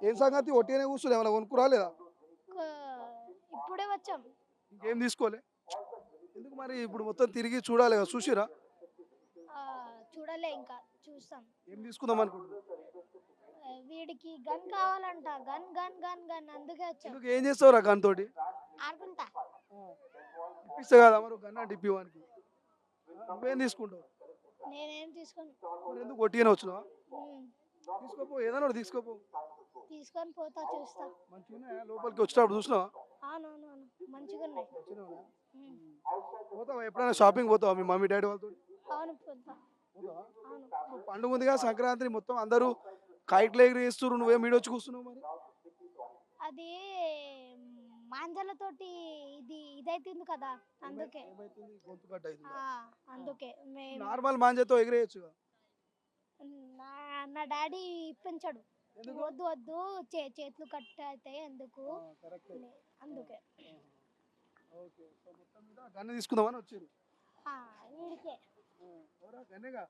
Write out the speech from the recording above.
ఏం సంగతి ఒట్టిగానే కూర్చుని ఏమైనా కొనుక్కురా లేదా? ఇప్పుడే వచ్చాం. ఇంకేం తీసుకోలే? ఎందుకు మరి ఇప్పుడు మొత్తం తిరిగి చూడాలి కదా! చూసిర్రా? చూడలే ఇంకా చూస్తాం. ఏం తీసుకుందాం అనుకుంటున్నారు? వీడికి గన్ కావాలంట. గన్ గన్ గన్ గన్ అందుకే వచ్చాం. ఎందుకు ఏం చేస్తావురా గన్ తోటి? ఆడుకుంటా. ఆ! ఇప్పిస్తా కదా మరి ఒక గన్ అంటే ఇప్పి వానికి. నువ్వేం తీసుకుంటావు? నేనేం తీసుకోను. మరి ఎందుకు ఒట్టిగానే వచ్చినావా? ఉమ్, తీసుకోపో ఏదైనా ఒకటి తీసుకోపో. తీసుకొని పోతా చూస్తా. మంచిగున్నాయా? లోపలికి వచ్చేటప్పుడు చూసినావా? అవునవునవును మంచిగా ఉన్నాయి. మంచిగానే ఉన్నాయా? ఉమ్, పోతావా ఎప్పుడైనా షాపింగ్ పోతావా మీ మమ్మీ డాడీ వాళ్ళతో? అవును పోతా. పోతావా? అవును. ఇప్పుడు పండుగ ఉందిగా సంక్రాంతి మొత్తం అందరూ కైట్లు ఎగిరేస్తుర్రు నువ్వేం ఈడొచ్చి కూర్చున్నావు మరి? అది మాంజాలతోటి ఇదైతుంది కదా అందుకే. ఏమైతుంది? గొంతు కట్ అవుతుందా? ఆ, అందుకే మేము నార్మల్ మాంజాతో ఎగిరేయొచ్చుగా. నా నా డాడీ ఇప్పించాడు. ఎందుకు? వద్దు వద్దు చేతులు కట్ అవుతాయి ఎందుకు కరెక్టే. అందుకే. ఓకే. సో మొత్తం మీద గన్ను తీసుకుందామని వచ్చిర్రు. వీడికే ఎవరా గన్నేగా